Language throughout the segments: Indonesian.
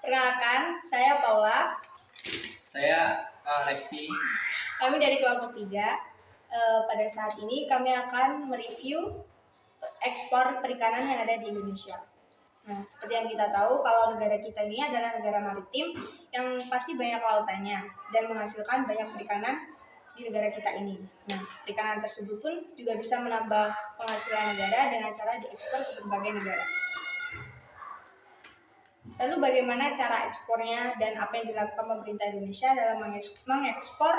Perkenalkan, saya Paula. Saya Lexi. Kami dari kelompok 3. Pada saat ini kami akan mereview ekspor perikanan yang ada di Indonesia. Nah, seperti yang kita tahu, kalau negara kita ini adalah negara maritim yang pasti banyak lautannya dan menghasilkan banyak perikanan di negara kita ini. Nah, perikanan tersebut pun juga bisa menambah penghasilan negara dengan cara diekspor ke berbagai negara. Lalu bagaimana cara ekspornya dan apa yang dilakukan pemerintah Indonesia dalam mengekspor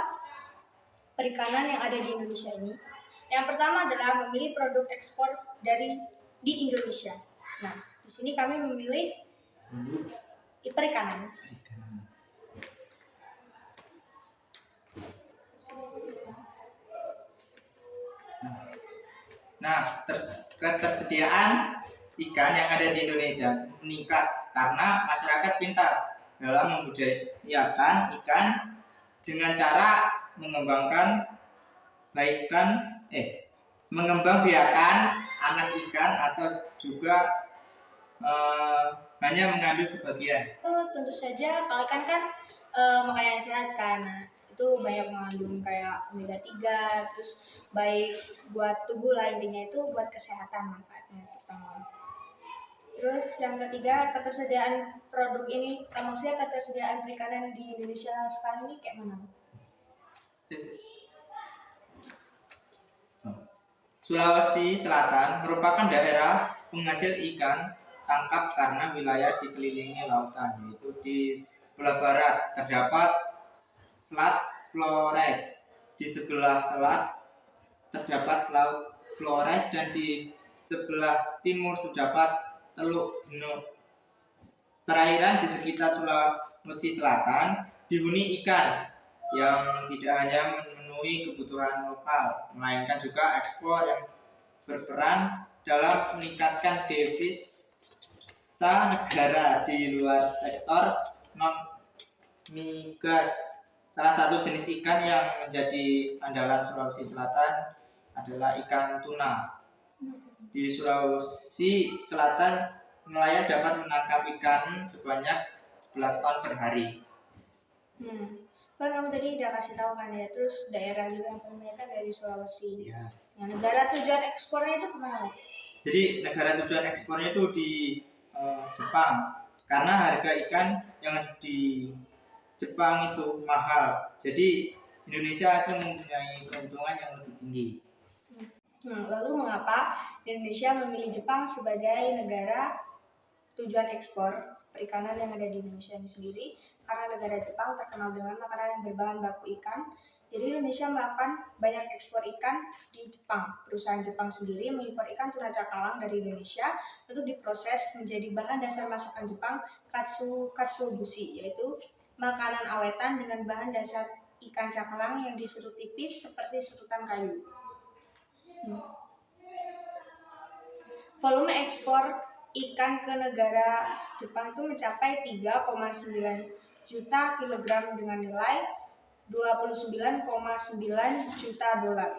perikanan yang ada di Indonesia ini? Yang pertama adalah memilih produk ekspor di Indonesia. Nah, di sini kami memilih perikanan. Nah, ketersediaan ikan yang ada di Indonesia meningkat karena masyarakat pintar dalam membudidayakan ikan dengan cara mengembangbiakan anak ikan atau juga hanya mengambil sebagian. Tentu saja kalau ikan kan makanan yang sehat kan. Nah, itu banyak mengandung kayak omega 3, terus baik buat tubuh lah, intinya itu buat kesehatan manfaatnya terutama. Terus yang ketiga, ketersediaan produk ini, maksudnya ketersediaan perikanan di Indonesia sekarang ini kayak mana? Sulawesi Selatan merupakan daerah penghasil ikan tangkap karena wilayah dikelilingi lautan, yaitu di sebelah barat terdapat Selat Flores, di sebelah selat terdapat Laut Flores, dan di sebelah timur terdapat Teluk Beno. Perairan di sekitar Sulawesi Selatan dihuni ikan yang tidak hanya memenuhi kebutuhan lokal, melainkan juga ekspor yang berperan dalam meningkatkan devisa negara di luar sektor non-migas. Salah satu jenis ikan yang menjadi andalan Sulawesi Selatan adalah ikan tuna. Di Sulawesi Selatan, nelayan dapat menangkap ikan sebanyak 11 ton per hari. Kan kamu tadi udah kasih tahu kan ya, terus daerah juga yang kebanyakan dari Sulawesi. Ya. Nah, negara tujuan ekspornya itu kemana? Jadi negara tujuan ekspornya itu di Jepang, karena harga ikan yang ada di Jepang itu mahal. Jadi Indonesia itu mempunyai keuntungan yang lebih tinggi. Lalu mengapa Indonesia memilih Jepang sebagai negara tujuan ekspor perikanan yang ada di Indonesia ini sendiri? Karena negara Jepang terkenal dengan makanan yang berbahan baku ikan. Jadi Indonesia melakukan banyak ekspor ikan di Jepang. Perusahaan Jepang sendiri mengimpor ikan tuna cakalang dari Indonesia untuk diproses menjadi bahan dasar masakan Jepang katsuobushi, yaitu makanan awetan dengan bahan dasar ikan cakalang yang diserut tipis seperti serutan kayu. Volume ekspor ikan ke negara Jepang itu mencapai 3,9 juta kilogram dengan nilai 29,9 juta dolar.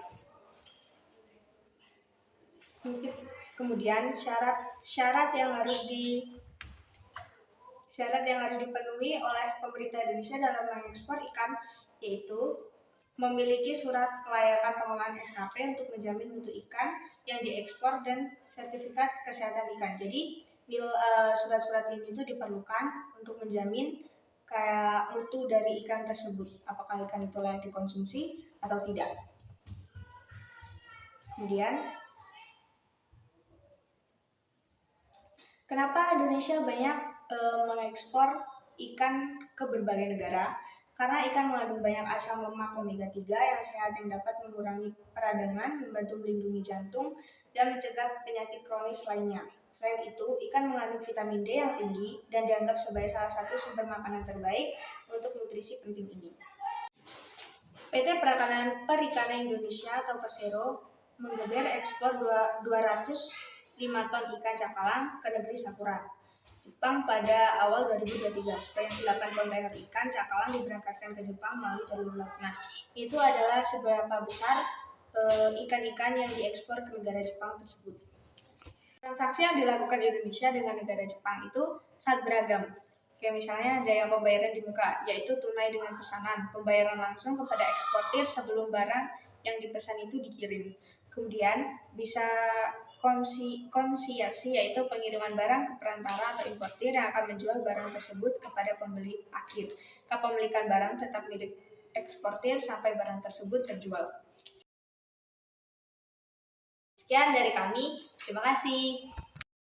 Kemudian syarat yang harus dipenuhi oleh pemerintah Indonesia dalam mengekspor ikan yaitu memiliki surat kelayakan pengolahan SKP untuk menjamin mutu ikan yang diekspor dan sertifikat kesehatan ikan. Jadi surat-surat ini itu diperlukan untuk menjamin kayak mutu dari ikan tersebut, apakah ikan itu layak dikonsumsi atau tidak. Kemudian, kenapa Indonesia banyak mengekspor ikan ke berbagai negara? Karena ikan mengandung banyak asam lemak omega 3 yang sehat yang dapat mengurangi peradangan, membantu melindungi jantung, dan mencegah penyakit kronis lainnya. Selain itu, ikan mengandung vitamin D yang tinggi dan dianggap sebagai salah satu sumber makanan terbaik untuk nutrisi penting ini. PT Perikanan Indonesia atau Persero menggeber ekspor 205 ton ikan cakalang ke negeri Sakura, Jepang pada awal 2023. Sebanyak 8 kontainer ikan cakalang diberangkatkan ke Jepang melalui jalur laut. Nah, itu adalah seberapa besar ikan-ikan yang diekspor ke negara Jepang tersebut. Transaksi yang dilakukan di Indonesia dengan negara Jepang itu sangat beragam. Kayak misalnya ada yang pembayaran di muka, yaitu tunai dengan pesanan, pembayaran langsung kepada eksportir sebelum barang yang dipesan itu dikirim. Kemudian bisa konsiasi, yaitu pengiriman barang ke perantara atau importir yang akan menjual barang tersebut kepada pembeli akhir. Kepemilikan barang tetap milik eksportir sampai barang tersebut terjual. Sekian dari kami, terima kasih.